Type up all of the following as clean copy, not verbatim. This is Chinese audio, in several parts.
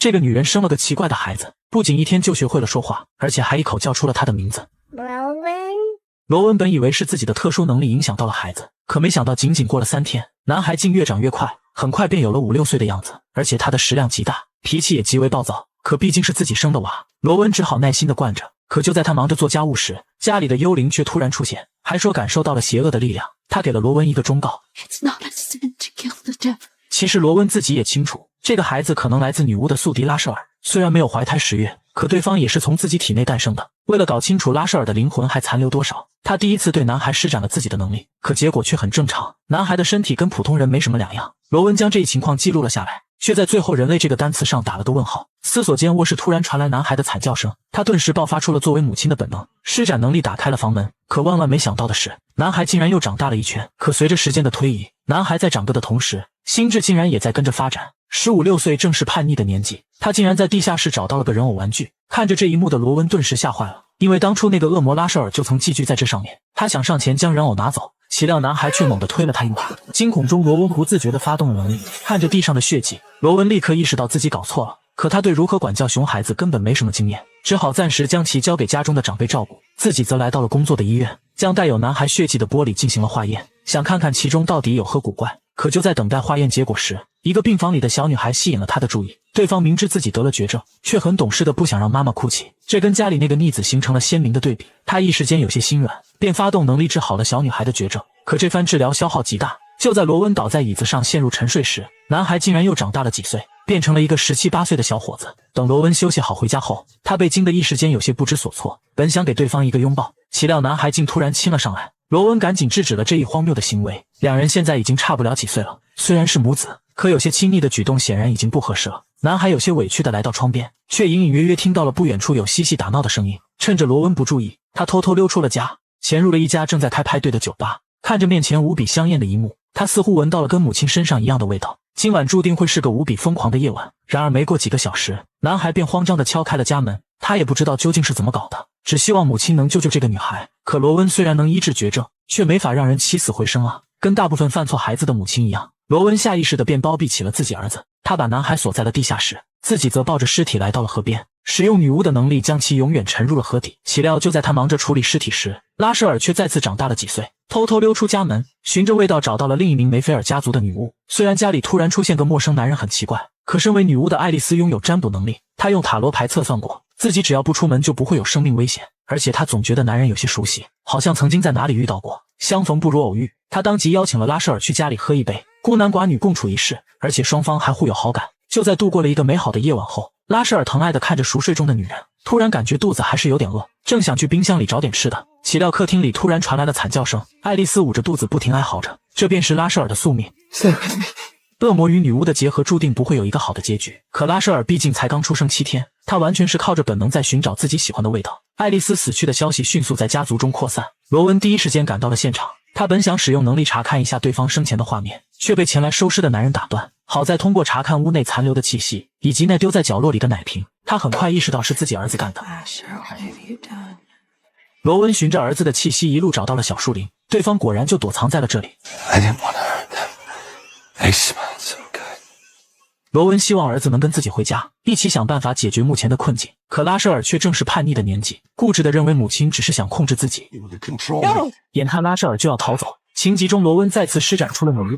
这个女人生了个奇怪的孩子，不仅一天就学会了说话，而且还一口叫出了他的名字。罗文本以为是自己的特殊能力影响到了孩子，可没想到仅仅过了3天，男孩竟越长越快，很快便有了5、6岁的样子，而且他的食量极大，脾气也极为暴躁。可毕竟是自己生的娃，罗文只好耐心地惯着。可就在他忙着做家务时，家里的幽灵却突然出现，还说感受到了邪恶的力量。他给了罗文一个忠告。其实罗文自己也清楚，这个孩子可能来自女巫的宿敌拉舍尔。虽然没有怀胎10月，可对方也是从自己体内诞生的。为了搞清楚拉舍尔的灵魂还残留多少，他第一次对男孩施展了自己的能力，可结果却很正常，男孩的身体跟普通人没什么两样。罗文将这一情况记录了下来，却在最后人类这个单词上打了个问号。思索间，卧室突然传来男孩的惨叫声，他顿时爆发出了作为母亲的本能，施展能力打开了房门。可万万没想到的是，男孩竟然又长大了一圈。可随着时间的推移，男孩在长个的同时，心智竟然也在跟着发展。15、16岁正是叛逆的年纪，他竟然在地下室找到了个人偶玩具。看着这一幕的罗文顿时吓坏了，因为当初那个恶魔拉舍尔就曾寄居在这上面。他想上前将人偶拿走，岂料男孩却猛地推了他一把。惊恐中，罗文不自觉地发动了能力，看着地上的血迹，罗文立刻意识到自己搞错了。可他对如何管教熊孩子根本没什么经验，只好暂时将其交给家中的长辈照顾，自己则来到了工作的医院，将带有男孩血迹的玻璃进行了化验，想看看其中到底有何古怪。可就在等待化验结果时，一个病房里的小女孩吸引了他的注意。对方明知自己得了绝症，却很懂事的不想让妈妈哭泣，这跟家里那个逆子形成了鲜明的对比。他一时间有些心软，便发动能力治好了小女孩的绝症。可这番治疗消耗极大，就在罗文倒在椅子上陷入沉睡时，男孩竟然又长大了几岁，变成了一个17、18岁的小伙子。等罗文休息好回家后，他被惊得一时间有些不知所措，本想给对方一个拥抱，岂料男孩竟突然亲了上来。罗文赶紧制止了这一荒谬的行为，两人现在已经差不了几岁了，虽然是母子，可有些亲昵的举动显然已经不合适了。男孩有些委屈地来到窗边，却隐隐约约听到了不远处有嬉戏打闹的声音。趁着罗文不注意，他偷偷溜出了家，潜入了一家正在开派对的酒吧。看着面前无比香艳的一幕，他似乎闻到了跟母亲身上一样的味道，今晚注定会是个无比疯狂的夜晚。然而没过几个小时，男孩便慌张地敲开了家门，他也不知道究竟是怎么搞的，只希望母亲能救救这个女孩。可罗文虽然能医治绝症，却没法让人起死回生啊！跟大部分犯错孩子的母亲一样，罗文下意识地便包庇起了自己儿子。他把男孩锁在了地下室，自己则抱着尸体来到了河边，使用女巫的能力将其永远沉入了河底。岂料就在他忙着处理尸体时，拉舍尔却再次长大了几岁，偷偷溜出家门，循着味道找到了另一名梅菲尔家族的女巫。虽然家里突然出现个陌生男人很奇怪，可身为女巫的爱丽丝拥有占卜能力，她用塔罗牌测算过，自己只要不出门就不会有生命危险。而且她总觉得男人有些熟悉，好像曾经在哪里遇到过。相逢不如偶遇，她当即邀请了拉舍尔去家里喝一杯，孤男寡女共处一室，而且双方还互有好感。就在度过了一个美好的夜晚后，拉舍尔疼爱地看着熟睡中的女人，突然感觉肚子还是有点饿，正想去冰箱里找点吃的，岂料客厅里突然传来了惨叫声。爱丽丝捂着肚子不停哀嚎着，这便是拉舍尔的宿命。恶魔与女巫的结合注定不会有一个好的结局，可拉舍尔毕竟才刚出生7天，他完全是靠着本能在寻找自己喜欢的味道。爱丽丝死去的消息迅速在家族中扩散，罗文第一时间赶到了现场。他本想使用能力查看一下对方生前的画面，却被前来收尸的男人打断。好在通过查看屋内残留的气息以及那丢在角落里的奶瓶，他很快意识到是自己儿子干的。罗文循着儿子的气息一路找到了小树林，对方果然就躲藏在了这里。罗文希望儿子能跟自己回家，一起想办法解决目前的困境。可拉舍尔却正是叛逆的年纪，固执地认为母亲只是想控制自己。眼看拉舍尔就要逃走，情急中罗文再次施展出了努力。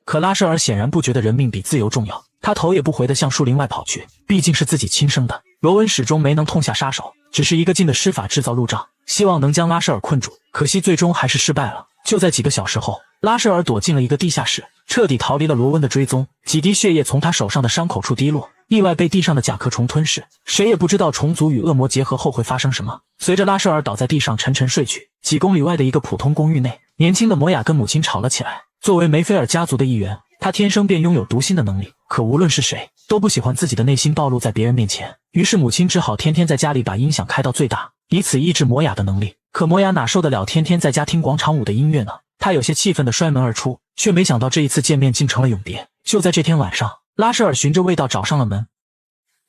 可拉舍尔显然不觉得人命比自由重要，他头也不回地向树林外跑去，毕竟是自己亲生的。罗文始终没能痛下杀手，只是一个劲的施法制造路障，希望能将拉舍尔困住，可惜最终还是失败了。就在几个小时后，拉舍尔躲进了一个地下室，彻底逃离了罗温的追踪。几滴血液从他手上的伤口处滴落，意外被地上的甲壳虫吞噬。谁也不知道虫族与恶魔结合后会发生什么。随着拉舍尔倒在地上沉沉睡去，几公里外的一个普通公寓内，年轻的摩雅跟母亲吵了起来。作为梅菲尔家族的一员，他天生便拥有读心的能力，可无论是谁都不喜欢自己的内心暴露在别人面前。于是母亲只好天天在家里把音响开到最大，以此抑制摩雅的能力。可摩雅哪受得了天天在家听广场舞的音乐呢？他有些气愤地摔门而出，却没想到这一次见面竟成了永别。就在这天晚上，拉舍尔循着味道找上了门。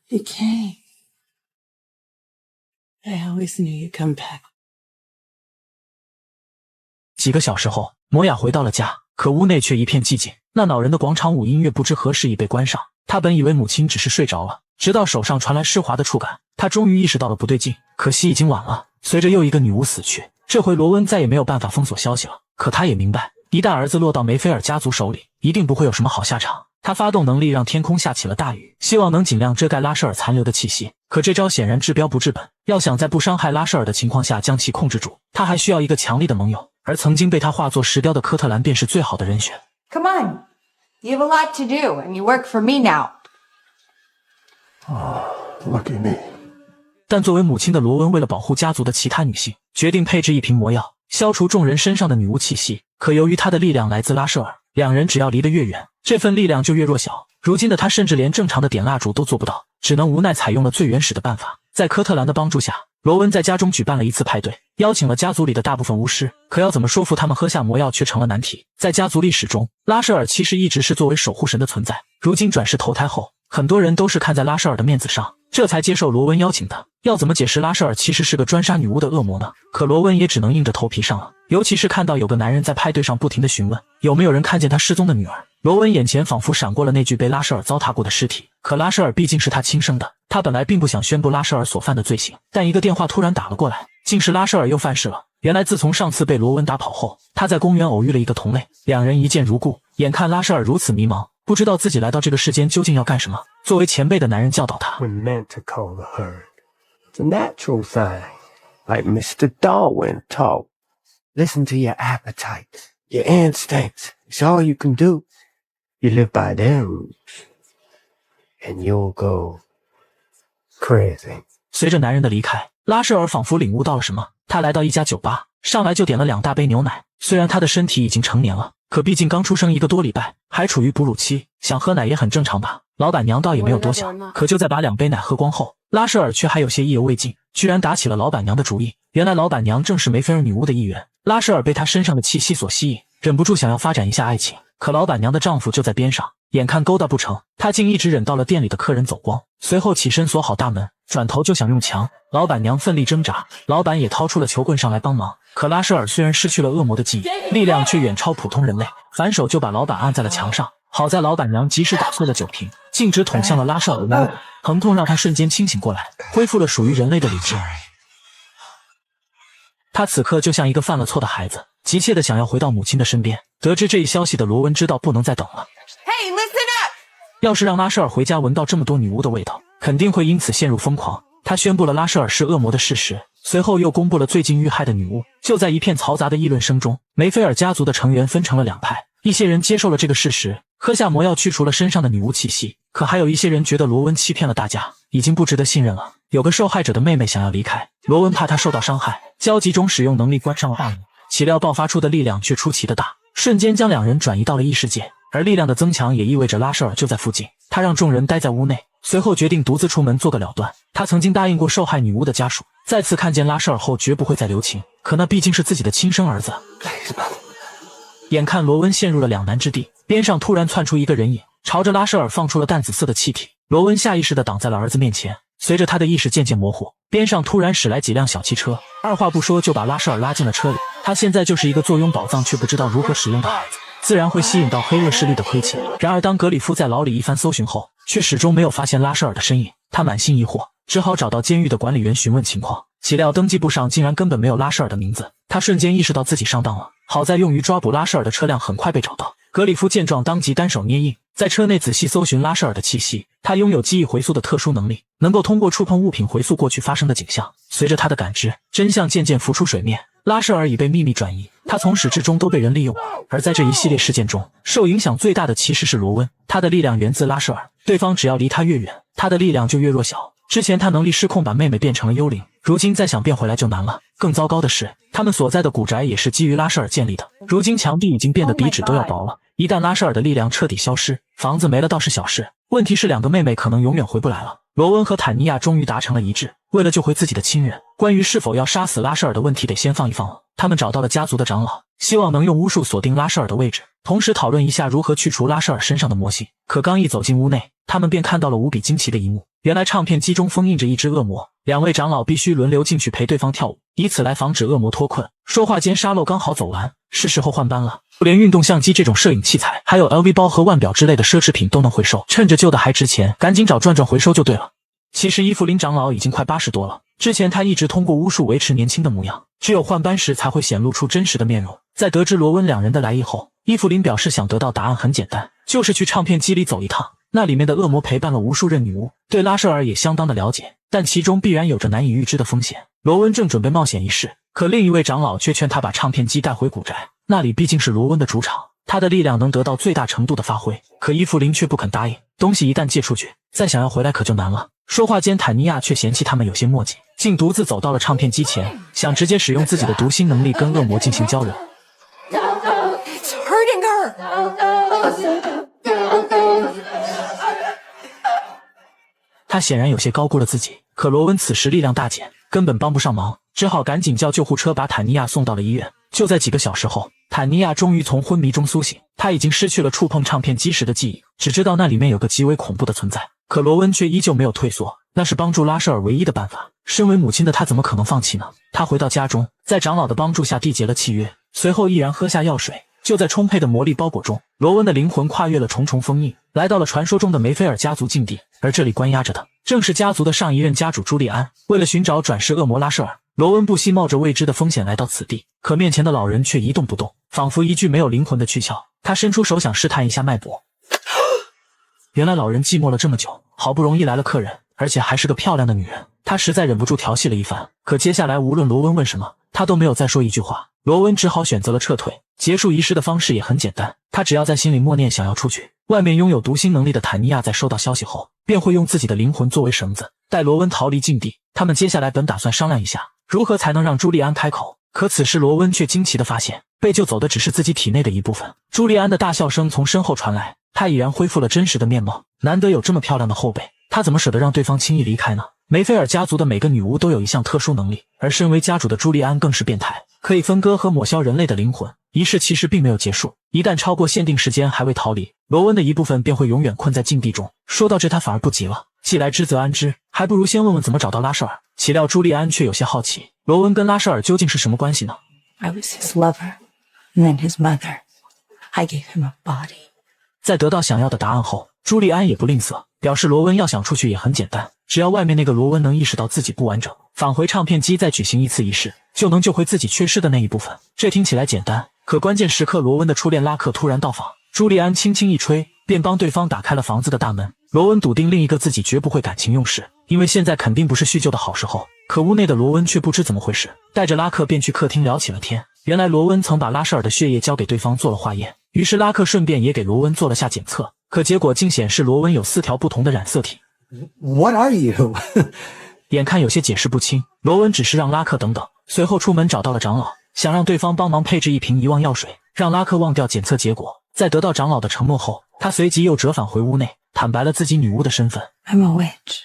You came. I always knew you'd come back. 几个小时后，摩雅回到了家，可屋内却一片寂静。那恼人的广场舞音乐不知何时已被关上。他本以为母亲只是睡着了，直到手上传来湿滑的触感，他终于意识到了不对劲。可惜已经晚了，随着又一个女巫死去，这回罗温再也没有办法封锁消息了。可他也明白，一旦儿子落到梅菲尔家族手里，一定不会有什么好下场。他发动能力让天空下起了大雨，希望能尽量遮盖拉舍尔残留的气息。可这招显然治标不治本，要想在不伤害拉舍尔的情况下将其控制住，他还需要一个强力的盟友，而曾经被他化作石雕的科特兰便是最好的人选。 Come on. You have a lot to do, and you work for me now. Lucky me. 但作为母亲的罗温为了保护家族的其他女性，决定配置一瓶魔药，消除众人身上的女巫气息。可由于他的力量来自拉舍尔，两人只要离得越远，这份力量就越弱小。如今的他甚至连正常的点蜡烛都做不到，只能无奈采用了最原始的办法。在科特兰的帮助下，罗温在家中举办了一次派对，邀请了家族里的大部分巫师。可要怎么说服他们喝下魔药却成了难题。在家族历史中，拉舍尔其实一直是作为守护神的存在，如今转世投胎后，很多人都是看在拉舍尔的面子上，这才接受罗温邀请的。要怎么解释拉舍尔其实是个专杀女巫的恶魔呢？可罗温也只能硬着头皮上了。尤其是看到有个男人在派对上不停地询问有没有人看见他失踪的女儿，罗温眼前仿佛闪过了那具被拉舍尔糟蹋过的尸体。可拉舍尔毕竟是他亲生的，他本来并不想宣布拉舍尔所犯的罪行，但一个电话突然打了过来，竟是拉舍尔又犯事了。原来自从上次被罗温打跑后，他在公园偶遇了一个同类，两人一见如故。眼看拉舍尔如此迷茫，不知道自己来到这个世间究竟要干什么，作为前辈的男人教导他 We're meant to call the herd. It's a natural thing. Like Mr. Darwin taught. Listen to your appetite, your instincts. It's all you can do. You live by their rules. And you'll go crazy. 随着男人的离开，拉舍尔仿佛领悟到了什么，他来到一家酒吧，上来就点了2大杯牛奶。虽然他的身体已经成年了，可毕竟刚出生1个多礼拜，还处于哺乳期，想喝奶也很正常吧。老板娘倒也没有多想，可就在把2杯奶喝光后，拉舍尔却还有些意犹未尽，居然打起了老板娘的主意。原来老板娘正是梅菲尔女巫的一员，拉舍尔被她身上的气息所吸引，忍不住想要发展一下爱情。可老板娘的丈夫就在边上，眼看勾搭不成，她竟一直忍到了店里的客人走光，随后起身锁好大门，转头就想用强。老板娘奋力挣扎，老板也掏出了球棍上来帮忙。可拉舍尔虽然失去了恶魔的记忆，力量却远超普通人类，反手就把老板按在了墙上。好在老板娘及时打碎了酒瓶，径直捅向了拉舍尔的脑袋，疼痛让他瞬间清醒过来，恢复了属于人类的理智。他此刻就像一个犯了错的孩子，急切地想要回到母亲的身边。得知这一消息的罗温知道不能再等了。Hey, listen up! 要是让拉舍尔回家闻到这么多女巫的味道，肯定会因此陷入疯狂。他宣布了拉舍尔是恶魔的事实，随后又公布了最近遇害的女巫。就在一片嘈杂的议论声中，梅菲尔家族的成员分成了2派，一些人接受了这个事实，喝下魔药去除了身上的女巫气息，可还有一些人觉得罗温欺骗了大家，已经不值得信任了。有个受害者的妹妹想要离开，罗温怕她受到伤害，焦急中使用能力关上了大门，岂料爆发出的力量却出奇的大，瞬间将2人转移到了异世界。而力量的增强也意味着拉舍尔就在附近，他让众人待在屋内，随后决定独自出门做个了断。他曾经答应过受害女巫的家属，再次看见拉舍尔后绝不会再留情，可那毕竟是自己的亲生儿子。眼看罗温陷入了两难之地，边上突然窜出一个人影，朝着拉舍尔放出了淡紫色的气体。罗温下意识地挡在了儿子面前，随着他的意识渐渐模糊，边上突然驶来几辆小汽车，二话不说就把拉舍尔拉进了车里。他现在就是一个坐拥宝藏却不知道如何使用的孩子，自然会吸引到黑恶势力的亏欠。然而当格里夫在牢里一番搜寻后，却始终没有发现拉舍尔的身影，他满心疑惑，只好找到监狱的管理员询问情况。岂料登记簿上竟然根本没有拉舍尔的名字，他瞬间意识到自己上当了。好在用于抓捕拉舍尔的车辆很快被找到，格里夫见状当即单手捏印，在车内仔细搜寻拉舍尔的气息。他拥有记忆回溯的特殊能力，能够通过触碰物品回溯过去发生的景象。随着他的感知，真相渐渐浮出水面，拉舍尔已被秘密转移，他从始至终都被人利用。而在这一系列事件中，受影响最大的其实是罗温，他的力量源自拉舍尔，对方只要离他越远，他的力量就越弱小。之前他能力失控把妹妹变成了幽灵，如今再想变回来就难了。更糟糕的是，他们所在的古宅也是基于拉舍尔建立的，如今墙壁已经变得比纸都要薄了。一旦拉舍尔的力量彻底消失，房子没了倒是小事，问题是两个妹妹可能永远回不来了。罗温和坦尼亚终于达成了一致，为了救回自己的亲人，关于是否要杀死拉舍尔的问题得先放一放了。他们找到了家族的长老，希望能用巫术锁定拉舍尔的位置，同时讨论一下如何去除拉舍尔身上的魔性。可刚一走进屋内，他们便看到了无比惊奇的一幕。原来唱片机中封印着一只恶魔，两位长老必须轮流进去陪对方跳舞，以此来防止恶魔脱困。说话间沙漏刚好走完，是时候换班了。连运动相机这种摄影器材，还有 LV 包和腕表之类的奢侈品都能回收，趁着旧的还值钱，赶紧找转转回收就对了。其实伊芙琳长老已经快80多了，之前她一直通过巫术维持年轻的模样，只有换班时才会显露出真实的面容。在得知罗温两人的来意后，伊芙琳表示想得到答案很简单，就是去唱片机里走一趟，那里面的恶魔陪伴了无数任女巫，对拉舍尔也相当的了解，但其中必然有着难以预知的风险。罗温正准备冒险一试，可另一位长老却劝他把唱片机带回古宅，那里毕竟是罗温的主场，他的力量能得到最大程度的发挥。可伊芙琳却不肯答应，东西一旦借出去，再想要回来可就难了。说话间，坦尼亚却嫌弃他们有些墨迹，竟独自走到了唱片机前，想直接使用自己的读心能力跟恶魔进行交流。It's hurting her. 他显然有些高估了自己，可罗温此时力量大减，根本帮不上忙，只好赶紧叫救护车把坦尼亚送到了医院。就在几个小时后，坦尼亚终于从昏迷中苏醒，他已经失去了触碰唱片机时的记忆，只知道那里面有个极为恐怖的存在。可罗温却依旧没有退缩，那是帮助拉舍尔唯一的办法。身为母亲的他怎么可能放弃呢？他回到家中，在长老的帮助下缔结了契约，随后毅然喝下药水。就在充沛的魔力包裹中，罗温的灵魂跨越了重重封印，来到了传说中的梅菲尔家族禁地，而这里关押着的正是家族的上一任家主朱利安。为了寻找转世恶魔拉舍尔，罗温不惜冒着未知的风险来到此地，可面前的老人却一动不动，仿佛一具没有灵魂的躯壳。他伸出手想试探一下脉搏，原来老人寂寞了这么久，好不容易来了客人，而且还是个漂亮的女人，他实在忍不住调戏了一番。可接下来无论罗温问什么，他都没有再说一句话，罗温只好选择了撤退。结束仪式的方式也很简单，他只要在心里默念想要出去。外面拥有读心能力的坦尼亚在收到消息后，便会用自己的灵魂作为绳子，带罗温逃离禁地。他们接下来本打算商量一下，如何才能让朱利安开口，可此时罗温却惊奇地发现，被救走的只是自己体内的一部分。朱利安的大笑声从身后传来，他已然恢复了真实的面貌。难得有这么漂亮的后辈，他怎么舍得让对方轻易离开呢？梅菲尔家族的每个女巫都有一项特殊能力，而身为家主的朱利安更是变态，可以分割和抹消人类的灵魂。仪式其实并没有结束，一旦超过限定时间还未逃离，罗温的一部分便会永远困在禁地中。说到这，他反而不急了，既来之则安之，还不如先问问怎么找到拉舍尔。岂料朱利安却有些好奇，罗温跟拉舍尔究竟是什么关系呢？ I was his lover, and then his mother. I gave him a body. 在得到想要的答案后，朱利安也不吝啬，表示罗温要想出去也很简单，只要外面那个罗温能意识到自己不完整，返回唱片机再举行一次仪式，就能救回自己缺失的那一部分。这听起来简单，可关键时刻罗温的初恋拉克突然到访，朱利安轻轻一吹，便帮对方打开了房子的大门。罗温笃定另一个自己绝不会感情用事，因为现在肯定不是叙旧的好时候。可屋内的罗温却不知怎么回事，带着拉克便去客厅聊起了天。原来罗温曾把拉舍尔的血液交给对方做了化验，于是拉克顺便也给罗温做了下检测，可结果竟显示罗温有4条不同的染色体。 What are you? 眼看有些解释不清，罗温只是让拉克等等，随后出门找到了长老，想让对方帮忙配置一瓶遗忘药水，让拉克忘掉检测结果。在得到长老的承诺后，他随即又折返回屋内，坦白了自己女巫的身份。 I'm a witch.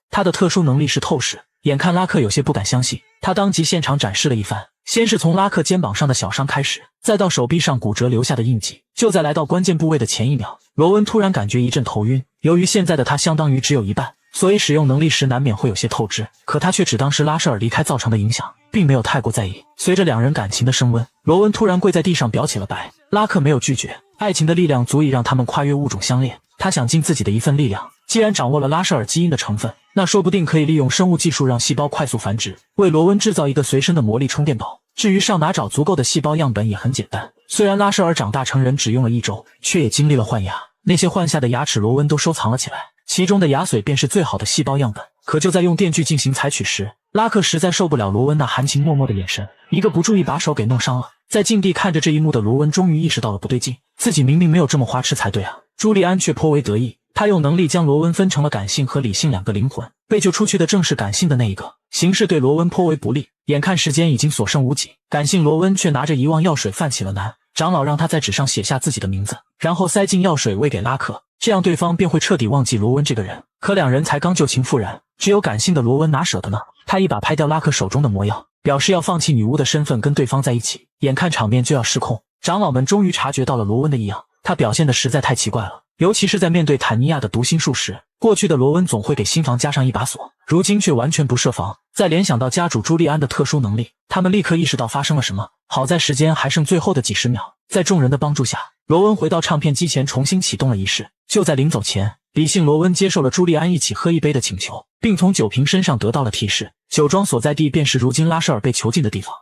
他的特殊能力是透视。眼看拉克有些不敢相信，他当即现场展示了一番，先是从拉克肩膀上的小伤开始，再到手臂上骨折留下的印记。就在来到关键部位的前一秒，罗温突然感觉一阵头晕。由于现在的他相当于只有一半，所以使用能力时难免会有些透支，可他却只当是拉舍尔离开造成的影响，并没有太过在意。随着两人感情的升温，罗温突然跪在地上表起了白。拉克没有拒绝，爱情的力量足以让他们跨越物种相恋。他想尽自己的一份力量，既然掌握了拉舍尔基因的成分，那说不定可以利用生物技术让细胞快速繁殖，为罗温制造一个随身的魔力充电宝。至于上哪找足够的细胞样本也很简单，虽然拉舍尔长大成人只用了1周，却也经历了换牙，那些换下的牙齿罗温都收藏了起来，其中的牙髓便是最好的细胞样本。可就在用电锯进行采取时，拉克实在受不了罗温那含情脉脉的眼神，一个不注意把手给弄伤了。在禁地看着这一幕的罗温终于意识到了不对劲，自己明明没有这么花痴才对啊。朱利安却颇为得意，他用能力将罗温分成了感性和理性2个灵魂，被救出去的正是感性的那一个，形势对罗温颇为不利。眼看时间已经所剩无几，感性罗温却拿着遗忘药水犯起了难。长老让他在纸上写下自己的名字，然后塞进药水喂给拉克，这样对方便会彻底忘记罗温这个人。可两人才刚旧情复燃，只有感性的罗温哪舍得呢？他一把拍掉拉克手中的魔药，表示要放弃女巫的身份跟对方在一起。眼看场面就要失控，长老们终于察觉到了罗温的异样，他表现的实在太奇怪了，尤其是在面对坦尼亚的读心术时，过去的罗温总会给心房加上一把锁，如今却完全不设防。再联想到家主朱利安的特殊能力，他们立刻意识到发生了什么。好在时间还剩最后的几十秒，在众人的帮助下，罗温回到唱片机前重新启动了仪式。就在临走前，理性罗温接受了朱利安一起喝一杯的请求，并从酒瓶身上得到了提示，酒庄所在地便是如今拉舍尔被囚禁的地方。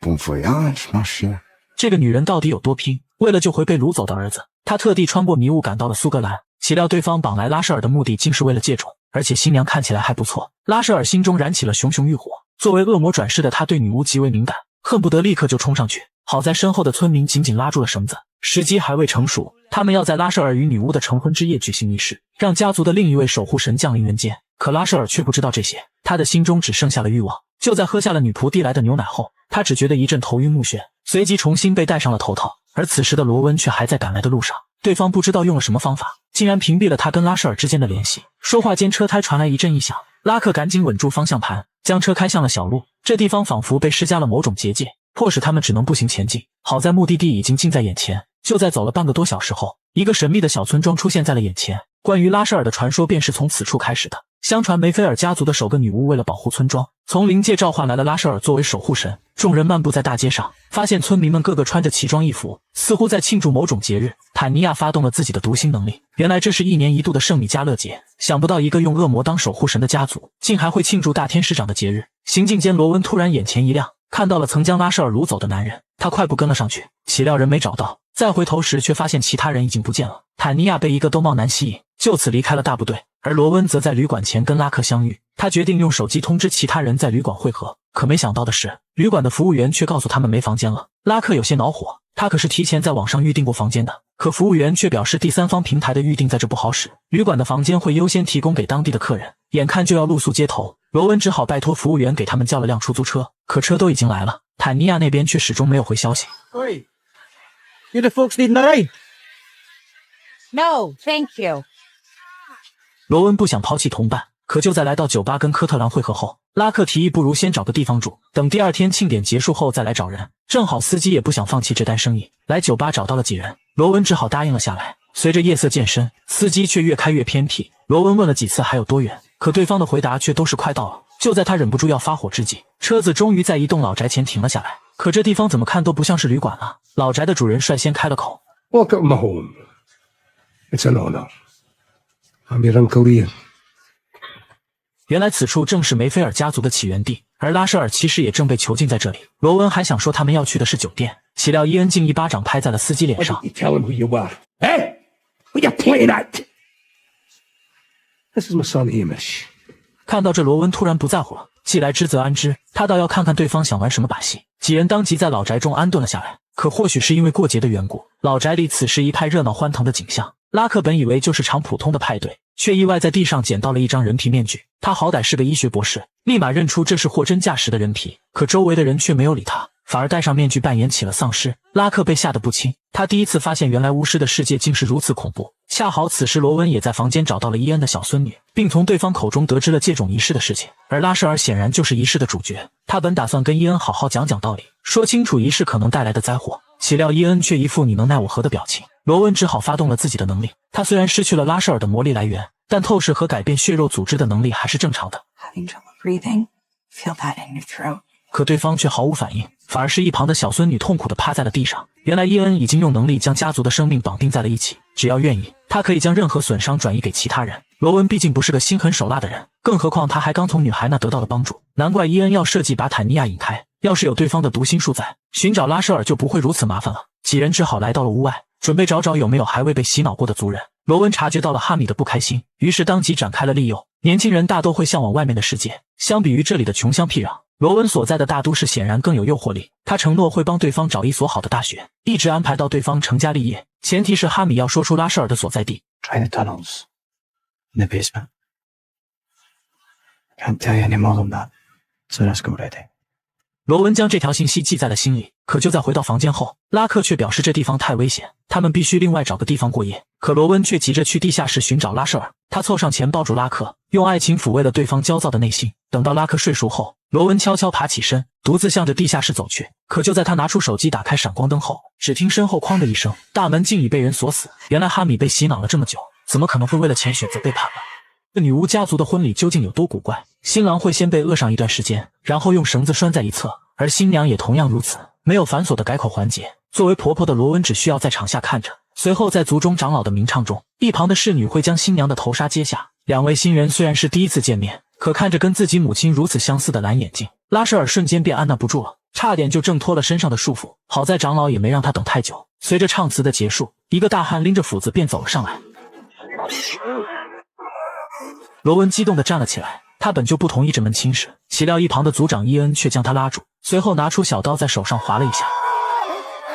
Bon voyage, ma chère。这个女人到底有多拼？为了救回被掳走的儿子，她特地穿过迷雾赶到了苏格兰，岂料对方绑来拉舍尔的目的竟是为了借种，而且新娘看起来还不错。拉舍尔心中燃起了熊熊欲火，作为恶魔转世的他对女巫极为敏感，恨不得立刻就冲上去。好在身后的村民紧紧拉住了绳子，时机还未成熟，他们要在拉舍尔与女巫的成婚之夜举行仪式，让家族的另一位守护神降临人间。可拉舍尔却不知道这些，他的心中只剩下了欲望。就在喝下了女仆递来的牛奶后，他只觉得一阵头晕目眩，随即重新被戴上了头套。而此时的罗温却还在赶来的路上，对方不知道用了什么方法，竟然屏蔽了他跟拉舍尔之间的联系。说话间，车胎传来一阵异响，拉克赶紧稳住方向盘，将车开向了小路。这地方仿佛被施加了某种结界，迫使他们只能步行前进。好在目的地已经近在眼前，就在走了半个多小时后，一个神秘的小村庄出现在了眼前。关于拉舍尔的传说便是从此处开始的。相传梅菲尔家族的首个女巫为了保护村庄，从灵界召唤来了拉舍尔作为守护神。众人漫步在大街上，发现村民们个个穿着奇装异服，似乎在庆祝某种节日。坦尼亚发动了自己的读心能力，原来这是1年1度的圣米迦勒节。想不到一个用恶魔当守护神的家族，竟还会庆祝大天使长的节日。行进间，罗温突然眼前一亮，看到了曾将拉舍尔掳走的男人，他快步跟了上去，岂料人没找到，再回头时却发现其他人已经不见了。坦尼亚被一个兜帽男吸引，就此离开了大部队，而罗温则在旅馆前跟拉克相遇。他决定用手机通知其他人在旅馆会合，可没想到的是，旅馆的服务员却告诉他们没房间了。拉克有些恼火，他可是提前在网上预订过房间的，可服务员却表示第三方平台的预订在这不好使，旅馆的房间会优先提供给当地的客人。眼看就要露宿街头，罗温只好拜托服务员给他们叫了辆出租车，可车都已经来了，坦尼亚那边却始终没有回消息。Oi, you the folks needing a ride? No, thank you. 罗温不想抛弃同伴，可就在来到酒吧跟科特兰会合后，拉克提议不如先找个地方住，等第二天庆典结束后再来找人。正好司机也不想放弃这单生意，来酒吧找到了几人，罗温只好答应了下来。随着夜色渐深，司机却越开越偏僻，罗温问了几次还有多远，可对方的回答却都是快到了。就在他忍不住要发火之际，车子终于在一栋老宅前停了下来，可这地方怎么看都不像是旅馆了。老宅的主人率先开了口 Welcome home. It's an honor. I'm your Uncle Ian. 原来此处正是梅菲尔家族的起源地，而拉舍尔其实也正被囚禁在这里。罗温还想说他们要去的是酒店，岂料伊恩竟一巴掌拍在了司机脸 Why 上。 didn't you tell him who you were? Eh? What you playing at? This is my son Hamish. 看到这，罗温突然不在乎了，既来之则安之，他倒要看看对方想玩什么把戏。几人当即在老宅中安顿了下来，可或许是因为过节的缘故，老宅里此时一派热闹欢腾的景象。拉克本以为就是场普通的派对，却意外在地上捡到了一张人皮面具。他好歹是个医学博士，立马认出这是货真价实的人皮，可周围的人却没有理他，反而戴上面具扮演起了丧尸。拉克被吓得不轻，他第一次发现原来巫师的世界竟是如此恐怖。恰好此时罗温也在房间找到了伊恩的小孙女，并从对方口中得知了借种仪式的事情，而拉舍尔显然就是仪式的主角。他本打算跟伊恩好好讲讲道理，说清楚仪式可能带来的灾祸，岂料伊恩却一副你能奈我何的表情。罗温只好发动了自己的能力，他虽然失去了拉舍尔的魔力来源，但透视和改变血肉组织的能力还是正常的。 Having trouble breathing? Feel that in your throat. 可对方却毫无反应，反而是一旁的小孙女痛苦地趴在了地上。原来伊恩已经用能力将家族的生命绑定在了一起，只要愿意，他可以将任何损伤转移给其他人。罗温毕竟不是个心狠手辣的人，更何况他还刚从女孩那得到了帮助，难怪伊恩要设计把坦尼亚引开。要是有对方的读心术在，寻找拉舍尔就不会如此麻烦了。几人只好来到了屋外，准备找找有没有还未被洗脑过的族人。罗温察觉到了哈米的不开心，于是当即展开了利诱。年轻人大都会向往外面的世界，相比于这里的穷乡僻壤，罗温所在的大都市显然更有诱惑力。他承诺会帮对方找一所好的大学，一直安排到对方成家立业，前提是哈米要说出拉舍尔的所在地。 Try the tunnels in the basement. Can't tell you any more than that. So let's go ready. 罗温将这条信息记在了心里，可就在回到房间后，拉克却表示这地方太危险，他们必须另外找个地方过夜。可罗温却急着去地下室寻找拉舍尔，他凑上前抱住拉克，用爱情抚慰了对方焦躁的内心。等到拉克睡熟后，罗温悄悄爬起身，独自向着地下室走去。可就在他拿出手机打开闪光灯后，只听身后哐的一声，大门竟已被人锁死。原来哈米被洗脑了这么久，怎么可能会为了钱选择背叛了？这女巫家族的婚礼究竟有多古怪？新郎会先被扼上一段时间，然后用绳子拴在一侧，而新娘也同样如此，没有繁琐的改口环节。作为婆婆的罗温只需要在场下看着，随后在族中长老的鸣唱中，一旁的侍女会将新娘的头纱揭下。两位新人虽然是第一次见面，可看着跟自己母亲如此相似的蓝眼睛，拉舍尔瞬间便按捺不住了，差点就挣脱了身上的束缚。好在长老也没让他等太久，随着唱词的结束，一个大汉拎着斧子便走了上来。罗温激动地站了起来，他本就不同意这门亲事，岂料一旁的族长伊恩却将他拉住，随后拿出小刀在手上划了一下。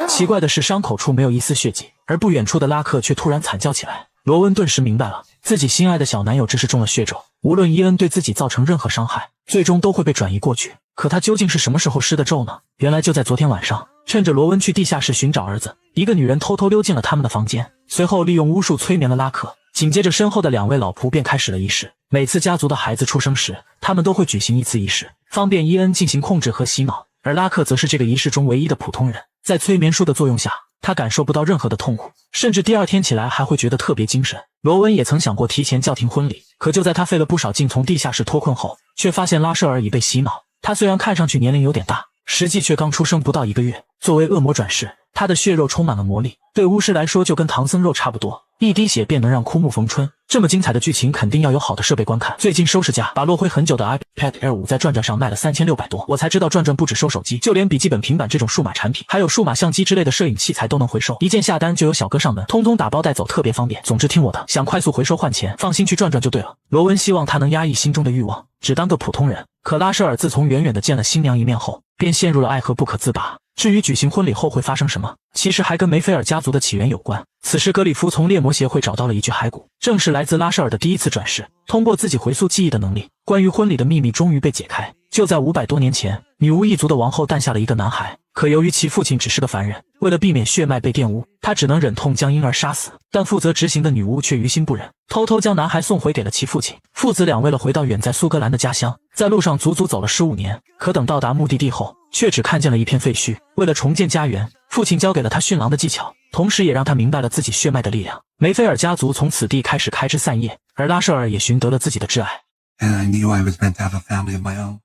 奇怪的是，伤口处没有一丝血迹，而不远处的拉克却突然惨叫起来。罗温顿时明白了，自己心爱的小男友这是中了血咒，无论伊恩对自己造成任何伤害，最终都会被转移过去。可他究竟是什么时候施的咒呢？原来就在昨天晚上，趁着罗温去地下室寻找儿子，一个女人偷偷溜进了他们的房间，随后利用巫术催眠了拉克。紧接着身后的两位老仆便开始了仪式。每次家族的孩子出生时，他们都会举行一次仪式，方便伊恩进行控制和洗脑，而拉克则是这个仪式中唯一的普通人。在催眠术的作用下，他感受不到任何的痛苦，甚至第二天起来还会觉得特别精神。罗温也曾想过提前叫停婚礼，可就在他费了不少劲从地下室脱困后，却发现拉舍尔已被洗脑。他虽然看上去年龄有点大，实际却刚出生不到1个月。作为恶魔转世，他的血肉充满了魔力，对巫师来说就跟唐僧肉差不多，一滴血便能让枯木逢春。这么精彩的剧情肯定要有好的设备观看。最近收拾价把落灰很久的 iPad Air 5在转转上卖了3600多，我才知道转转不只收手机，就连笔记本、平板这种数码产品，还有数码相机之类的摄影器材都能回收，一键下单就有小哥上门，通通打包带走，特别方便。总之听我的，想快速回收换钱，放心去转转就对了。罗温希望他能压抑心中的欲望，只当个普通人。可拉舍尔自从远远的见了新娘一面后，便陷入了爱河不可自拔。至于举行婚礼后会发生什么，其实还跟梅菲尔家族的起源有关。此时格里夫从猎魔协会找到了一具骸骨，正是来自拉舍尔的第一次转世。通过自己回溯记忆的能力，关于婚礼的秘密终于被解开。就在500多年前，女巫一族的王后诞下了一个男孩，可由于其父亲只是个凡人，为了避免血脉被玷污，他只能忍痛将婴儿杀死。但负责执行的女巫却于心不忍，偷偷将男孩送回给了其父亲。父子俩为了回到远在苏格兰的家乡，在路上足足走了15年，可等到达目的地后，却只看见了一片废墟。为了重建家园，父亲教给了他驯狼的技巧，同时也让他明白了自己血脉的力量。梅菲尔家族从此地开始开枝散叶，而拉舍尔也寻得了自己的挚爱。And I knew I was meant to have a family of my own.